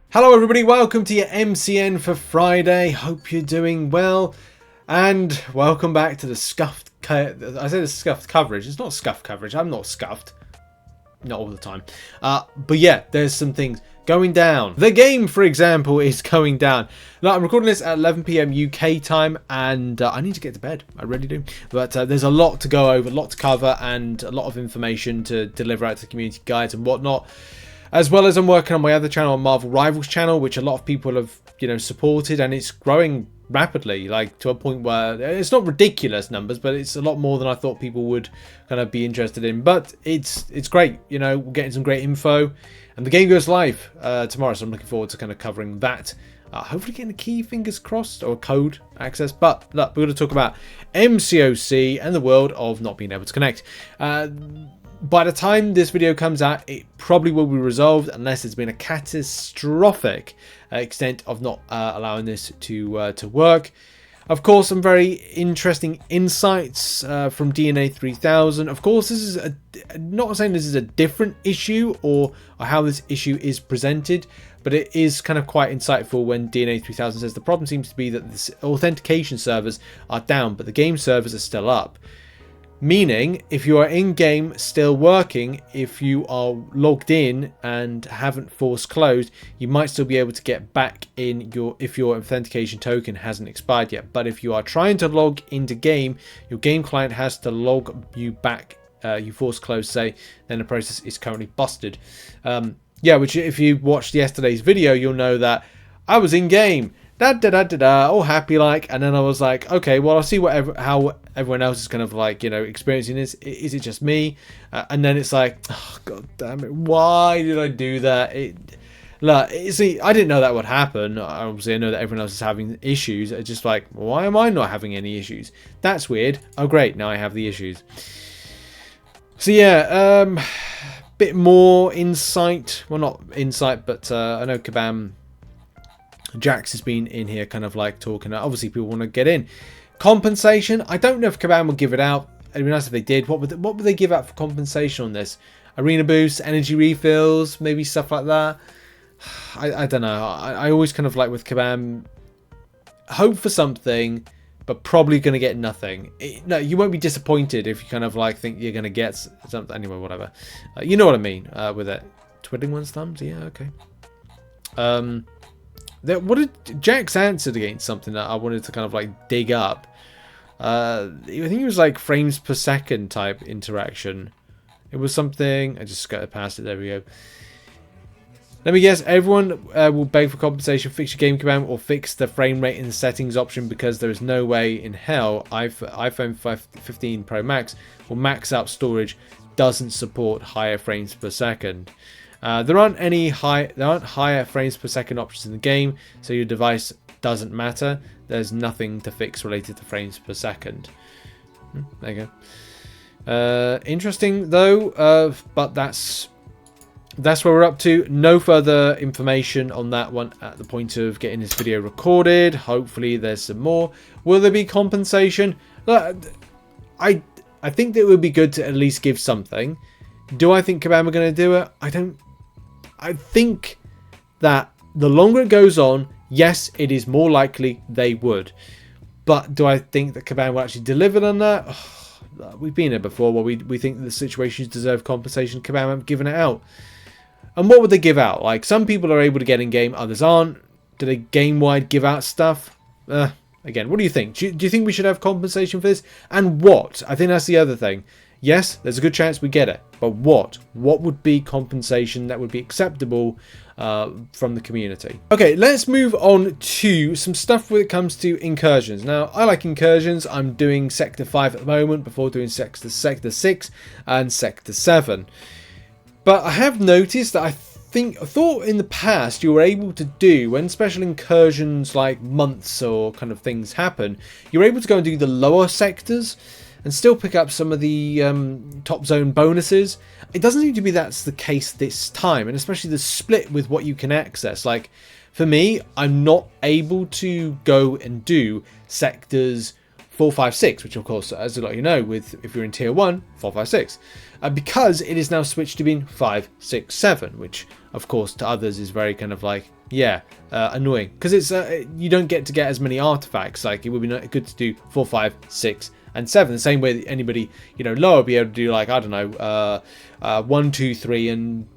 Hello everybody, welcome to your MCN for Friday. Hope you're doing well. And welcome back to the scuffed... I say the scuffed coverage. It's not scuffed coverage. I'm not scuffed. Not all the time. But yeah, there's some things going down. The game, for example, is going down. Now, I'm recording this at 11 PM UK time, and I need to get to bed. I really do. But there's a lot to go over, a lot to cover, and a lot of information to deliver out to the community guides and whatnot. As well as I'm working on my other channel, on Marvel Rivals channel, which a lot of people have, supported, and it's growing rapidly, like to a point where it's not ridiculous numbers, but it's a lot more than I thought people would kind of be interested in. But it's great, we're getting some great info, and the game goes live tomorrow, so I'm looking forward to kind of covering that. Hopefully getting a key, fingers crossed, or code access. But look, we're going to talk about MCOC and the world of not being able to connect. By the time this video comes out, it probably will be resolved unless it's been a catastrophic extent of not allowing this to work. Of course, some very interesting insights from DNA 3000. Of course, this is not saying this is a different issue or how this issue is presented, but it is kind of quite insightful when DNA 3000 says the problem seems to be that the authentication servers are down, but the game servers are still up. Meaning, if you are in-game still working, if you are logged in and haven't forced closed, you might still be able to get back in if your authentication token hasn't expired yet. But if you are trying to log into game, your game client has to log you back, you force close, say, then the process is currently busted. Yeah, which if you watched yesterday's video, you'll know that I was in-game, all happy like, and then I was like, okay, well, I'll see how everyone else is kind of like, experiencing this. Is it just me? And then it's like, oh, god damn it, why did I do that? See, I didn't know that would happen. Obviously, I know that everyone else is having issues. It's just like, why am I not having any issues? That's weird. Oh, great, now I have the issues. So yeah, bit more insight. Well, not insight, but I know Kabam Jax has been in here kind of like talking. Obviously, people want to get in. Compensation. I don't know if Kabam will give it out. It'd be nice if they did. What would they give out for compensation on this? Arena boosts, energy refills, maybe stuff like that. I don't know. I always kind of like with Kabam, hope for something, but probably going to get nothing. No, you won't be disappointed if you kind of like think you're going to get something. Anyway, whatever. You know what I mean with it. Twiddling one's thumbs. Yeah, okay. What did Jax answered against something that I wanted to kind of like dig up? I think it was like frames per second type interaction. It was something. I just skirted past it. There we go. Let me guess. Everyone will beg for compensation. Fix your game command or fix the frame rate in the settings option, because there is no way in hell iPhone 15 Pro Max will max out storage. Doesn't support higher frames per second. There aren't higher frames per second options in the game, so your device doesn't matter. There's nothing to fix related to frames per second. There you go. Interesting though, but that's where we're up to. No further information on that one at the point of getting this video recorded. Hopefully there's some more. Will there be compensation? I think that it would be good to at least give something. Do I think Kabam are going to do it? I think that the longer it goes on, yes, it is more likely they would. But do I think that Kabam will actually deliver on that? Oh, we've been here before where we think that the situations deserve compensation. Kabam haven't given it out. And what would they give out? Like, some people are able to get in game, others aren't. Do they game-wide give out stuff? Again, what do you think? Do you think we should have compensation for this? And what? I think that's the other thing. Yes, there's a good chance we get it, but what? What would be compensation that would be acceptable from the community? Okay, let's move on to some stuff when it comes to incursions. Now, I like incursions. I'm doing Sector 5 at the moment before doing Sector 6 and Sector 7. But I have noticed that I thought in the past you were able to do, when special incursions like months or kind of things happen, you were able to go and do the lower sectors and still pick up some of the top zone bonuses. It doesn't seem to be that's the case this time, and especially the split with what you can access. Like, for me, I'm not able to go and do sectors 4, 5, 6, which of course, as a lot of you know, if you're in tier 1, 4, 5, 6. Because it is now switched to being 5, 6, 7, which of course to others is very kind of like Yeah, annoying. Because it's you don't get as many artifacts. Like, it would be good to do 4, 5, 6, and 7. The same way that anybody, you know, lower be able to do, like, I don't know, 1, 2, 3, and,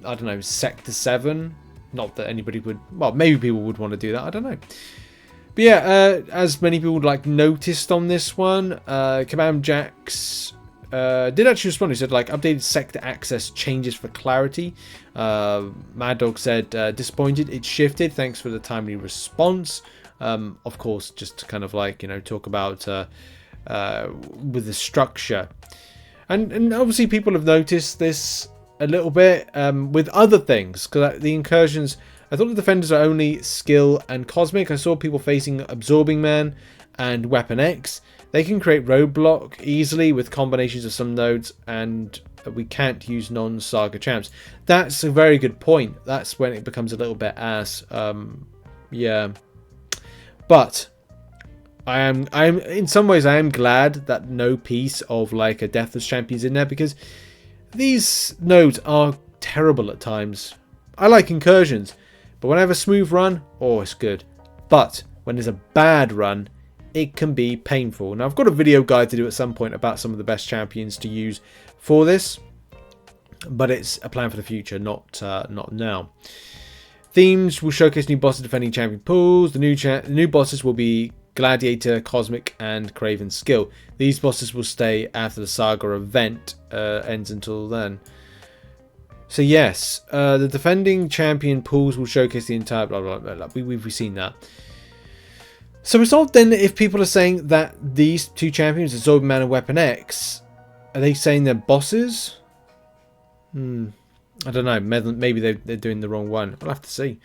I don't know, Sector 7. Not that anybody would, well, maybe people would want to do that, I don't know. But yeah, as many people like noticed on this one, Kabam Jax did actually respond. He said, like, updated sector access changes for clarity. Mad Dog said, disappointed, it shifted, thanks for the timely response. Of course, just to kind of, like, you know, talk about with the structure. And obviously people have noticed this a little bit with other things, because the incursions, I thought the defenders are only skill and cosmic. I saw people facing Absorbing Man and Weapon X. They can create roadblock easily with combinations of some nodes, and we can't use non-Saga champs. That's a very good point. That's when it becomes a little bit ass. Yeah, but I'm in some ways I am glad that no piece of like a Deathless Champions in there, because these nodes are terrible at times. I like incursions, but when I have a smooth run, oh, it's good. But when there's a bad run, it can be painful. Now, I've got a video guide to do at some point about some of the best champions to use for this, but it's a plan for the future, not now. Themes will showcase new bosses defending champion pools. The new bosses will be Gladiator, Cosmic, and Craven Skill. These bosses will stay after the Saga event ends until then. So yes, the defending champion pools will showcase the entire blah blah blah blah. We've seen that. So it's odd then if people are saying that these two champions, Absorbing Man and Weapon X, are they saying they're bosses? I don't know. Maybe they're doing the wrong one. We'll have to see.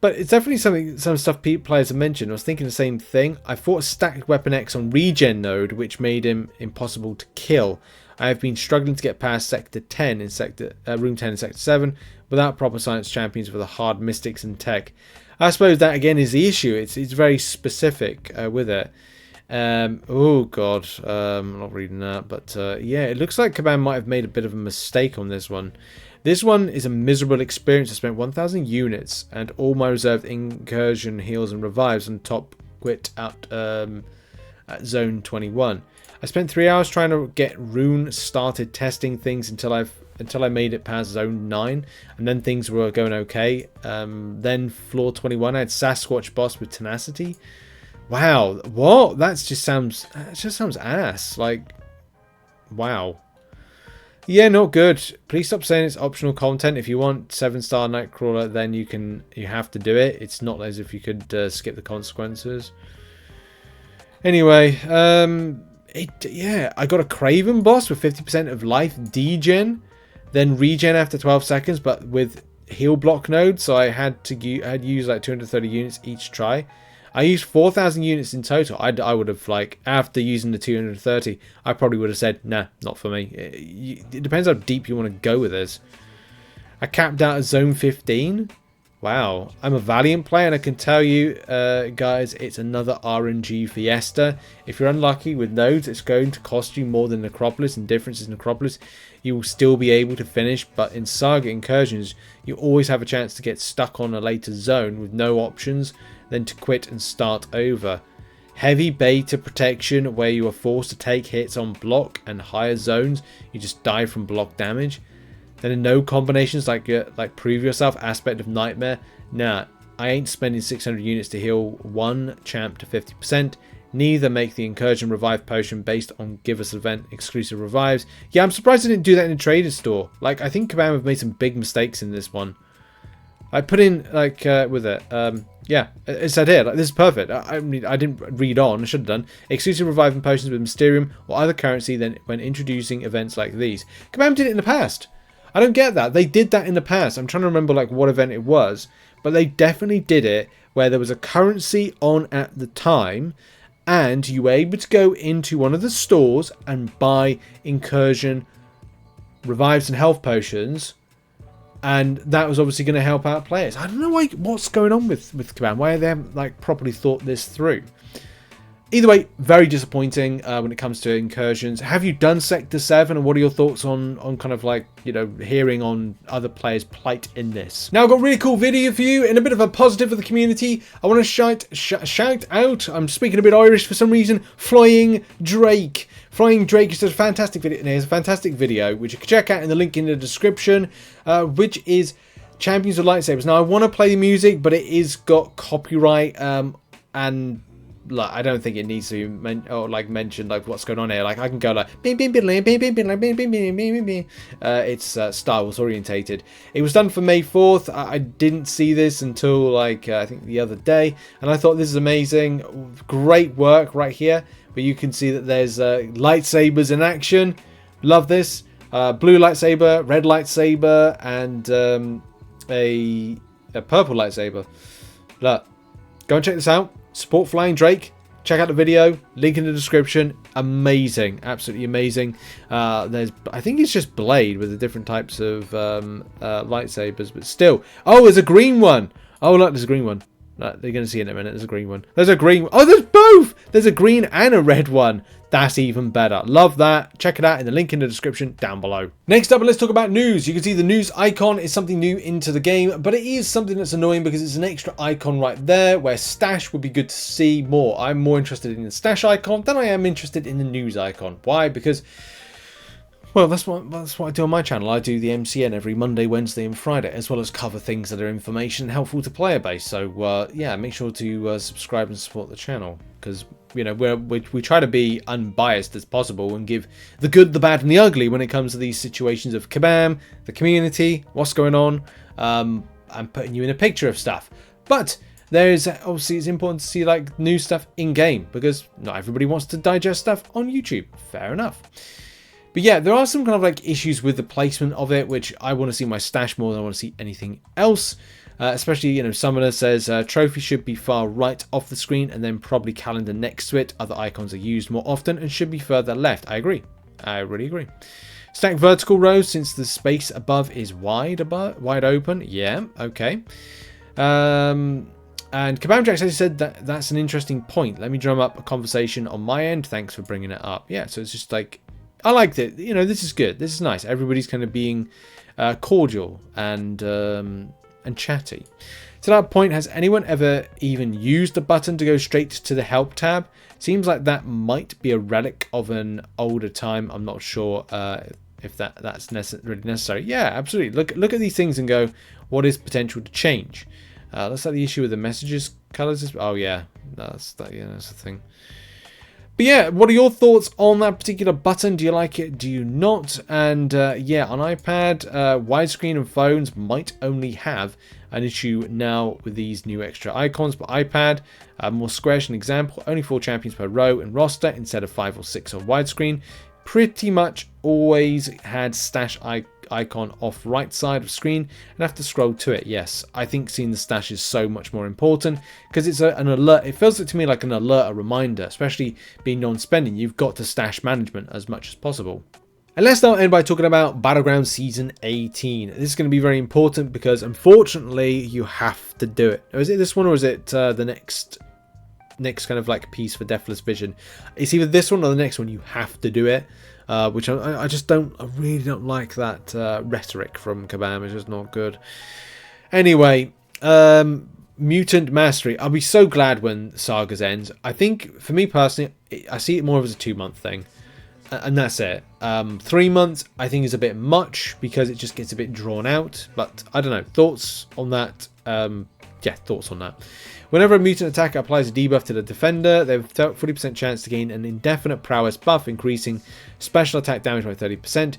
But it's definitely some stuff players have mentioned. I was thinking the same thing. I fought a stacked Weapon X on regen node, which made him impossible to kill. I have been struggling to get past Sector 10 in Room 10 in Sector 7 without proper science champions for the hard mystics and tech. I suppose that again is the issue. It's very specific with it. Oh god, I'm not reading that, but yeah, it looks like Kabam might have made a bit of a mistake on this one. This one is a miserable experience. I spent 1,000 units and all my reserved incursion heals and revives on top quit out at zone 21. I spent 3 hours trying to get Rune started testing things until I made it past zone 9, and then things were going okay. Then floor 21, I had Sasquatch boss with tenacity. Wow, what? That just sounds ass. Like, wow. Yeah, not good. Please stop saying it's optional content. If you want 7-star Nightcrawler, then you have to do it. It's not as if you could skip the consequences. Anyway, yeah, I got a Craven boss with 50% of life degen, then regen after 12 seconds, but with heal block nodes, so I had used like 230 units each try. I used 4,000 units in total. I would have, like, after using the 230, I probably would have said, nah, not for me. It depends how deep you want to go with this. I capped out at zone 15. Wow. I'm a Valiant player, and I can tell you, guys, it's another RNG fiesta. If you're unlucky with nodes, it's going to cost you more than Necropolis, and difference is Necropolis, you will still be able to finish, but in Saga Incursions, you always have a chance to get stuck on a later zone with no options, then to quit and start over. Heavy beta protection, where you are forced to take hits on block, and higher zones, you just die from block damage. Then no combinations like prove yourself, aspect of nightmare. Nah, I ain't spending 600 units to heal one champ to 50%. Neither make the incursion revive potion based on give us event exclusive revives. Yeah, I'm surprised I didn't do that in a trader store. Like, I think Kabam have made some big mistakes in this one. I put in, like, with it, yeah, it said here, like, this is perfect. I mean, I didn't read on, I should have done. Exclusive reviving potions with Mysterium or other currency than when introducing events like these. Kabam did it in the past. I don't get that. They did that in the past. I'm trying to remember, like, what event it was, but they definitely did it where there was a currency on at the time, and you were able to go into one of the stores and buy incursion revives and health potions. And that was obviously going to help out players. I don't know what's going on with Kabam. Why they haven't, like, properly thought this through. either way, very disappointing when it comes to incursions. Have you done Sector 7, and what are your thoughts on kind of like, you know, hearing on other players' plight in this? Now, I've got a really cool video for you, and a bit of a positive for the community. I want to shout out, I'm speaking a bit Irish for some reason, Flying Drake. Flying Drake is a fantastic video. There's a fantastic video, which you can check out in the link in the description, which is Champions of Lightsabers. Now, I want to play the music, but it is got copyright, and like, I don't think it needs to be mentioned like what's going on here. Like, I can go like it's Star Wars orientated. It was done for May 4th. I didn't see this until like I think the other day, and I thought this is amazing. Great work right here, but you can see that there's lightsabers in action. Love this. Blue lightsaber, red lightsaber, and a purple lightsaber. Look, go and check this out. Support Flying Drake. Check out the video. Link in the description. Amazing. Absolutely amazing. There's, I think it's just Blade with the different types of lightsabers, but still. Oh, there's a green one. Oh, look, there's a green one. They're going to see in a minute. There's a green one. There's a green. Oh, there's both. There's a green and a red one. That's even better. Love that. Check it out in the link in the description down below. Next up, let's talk about news. You can see the news icon is something new into the game, but it is something that's annoying because it's an extra icon right there, where stash would be good to see more. I'm more interested in the stash icon than I am interested in the news icon. Why? Because, well, that's what I do on my channel. I do the MCN every Monday, Wednesday and Friday, as well as cover things that are information helpful to player base. So yeah, make sure to subscribe and support the channel, because, you know, we try to be unbiased as possible and give the good, the bad and the ugly when it comes to these situations of Kabam, the community, what's going on. I'm putting you in a picture of stuff. But there's obviously, it's important to see like new stuff in game, because not everybody wants to digest stuff on YouTube. Fair enough. But yeah, there are some kind of like issues with the placement of it, which I want to see my stash more than I want to see anything else. Especially, you know, Summoner says trophy should be far right off the screen and then probably calendar next to it. Other icons are used more often and should be further left. I agree. I really agree. Stack vertical rows since the space above is wide open. Yeah, okay. And Kabam Jack actually said that that's an interesting point. Let me drum up a conversation on my end. Thanks for bringing it up. Yeah, so it's just like, I liked it. You know, this is good. This is nice. Everybody's kind of being cordial and chatty. To that point, has anyone ever even used the button to go straight to the help tab? Seems like that might be a relic of an older time. I'm not sure if that's really necessary. Yeah, absolutely. Look at these things and go, what is potential to change? Looks like the issue with the messages colors is, oh yeah, that's the thing. But yeah, what are your thoughts on that particular button? Do you like it? Do you not? And yeah, on iPad, widescreen and phones might only have an issue now with these new extra icons. But iPad, more squarish, an example, only 4 champions per row and roster instead of 5 or 6 on widescreen. Pretty much always had stash icon off right side of screen and have to scroll to it. Yes, I think seeing the stash is so much more important because it's an alert. It feels to me like an alert, a reminder, especially being non-spending. You've got to stash management as much as possible. And let's now end by talking about Battlegrounds Season 18. This is going to be very important because unfortunately you have to do it. Is it this one or is it the next kind of like piece for Deathless Vision? It's either this one or the next one. You have to do it. Which I just don't, I really don't like that rhetoric from Kabam. It's just not good. Anyway, Mutant Mastery. I'll be so glad when Sagas ends. I think, for me personally, I see it more as a 2-month thing. And that's it. 3 months, I think, is a bit much because it just gets a bit drawn out. But I don't know. Thoughts on that? Yeah, thoughts on that. Whenever a mutant attacker applies a debuff to the defender, they have a 40% chance to gain an indefinite prowess buff, increasing special attack damage by 30%.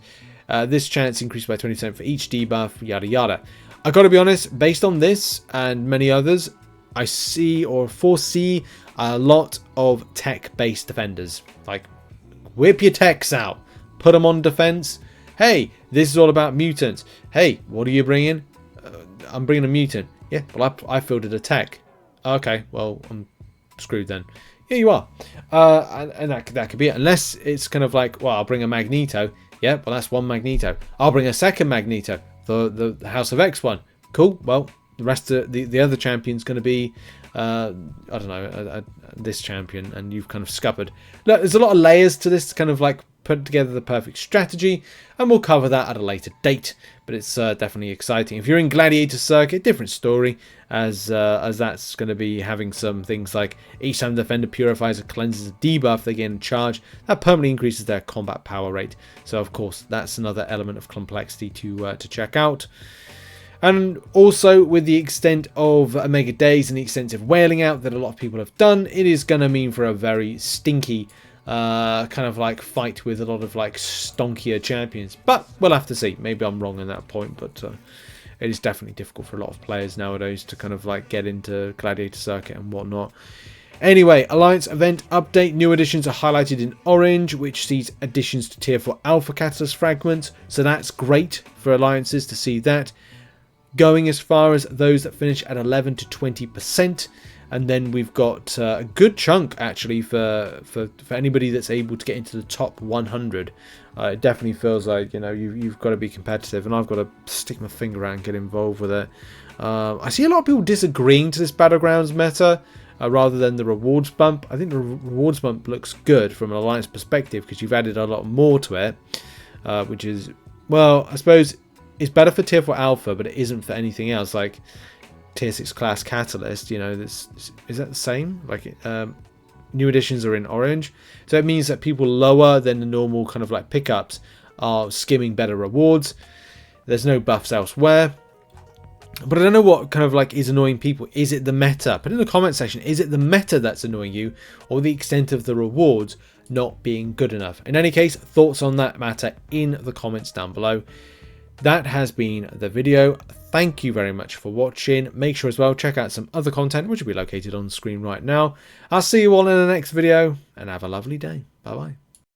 This chance increased by 20% for each debuff, yada yada. I gotta be honest, based on this and many others, I see or foresee a lot of tech-based defenders. Like, whip your techs out, put them on defense. Hey, this is all about mutants. Hey, what are you bringing? I'm bringing a mutant. Yeah, well, I fielded a tech. Okay, well, I'm screwed then. Yeah, you are. And that could be it. Unless it's kind of like, well, I'll bring a Magneto. Yeah, well, that's one Magneto. I'll bring a second Magneto. The House of X one. Cool. Well, The rest of the other champion's going to be, I don't know, this champion, and you've kind of scuppered. Look, there's a lot of layers to this to kind of like put together the perfect strategy, and we'll cover that at a later date. But it's definitely exciting. If you're in Gladiator Circuit, different story, as that's going to be having some things like each time the defender purifies or cleanses a debuff, they gain a charge. That permanently increases their combat power rate. So of course, that's another element of complexity to check out. And also, with the extent of Omega Days and the extensive whaling out that a lot of people have done, it is going to mean for a very stinky kind of like fight with a lot of like stonkier champions. But we'll have to see. Maybe I'm wrong on that point, but it is definitely difficult for a lot of players nowadays to kind of like get into Gladiator Circuit and whatnot. Anyway, Alliance event update. New additions are highlighted in orange, which sees additions to Tier 4 Alpha Catalyst fragments. So that's great for Alliances to see that. Going as far as those that finish at 11 to 20%. And then we've got a good chunk actually for anybody that's able to get into the top 100. It definitely feels like, you know, you've got to be competitive, and I've got to stick my finger out and get involved with it. I see a lot of people disagreeing to this Battlegrounds meta rather than the rewards bump. I think the rewards bump looks good from an Alliance perspective because you've added a lot more to it, which is, well, I suppose it's better for Tier 4 Alpha, but it isn't for anything else. Like Tier 6 class Catalyst, you know, is that the same? Like new additions are in orange, so it means that people lower than the normal kind of like pickups are skimming better rewards. There's no buffs elsewhere, but I don't know what kind of like is annoying people. Is it the meta? Put in the comment section, is it the meta that's annoying you, or the extent of the rewards not being good enough? In any case, thoughts on that matter in the comments down below. That has been the video. Thank you very much for watching. Make sure as well, check out some other content, which will be located on the screen right now. I'll see you all in the next video, and have a lovely day. Bye-bye.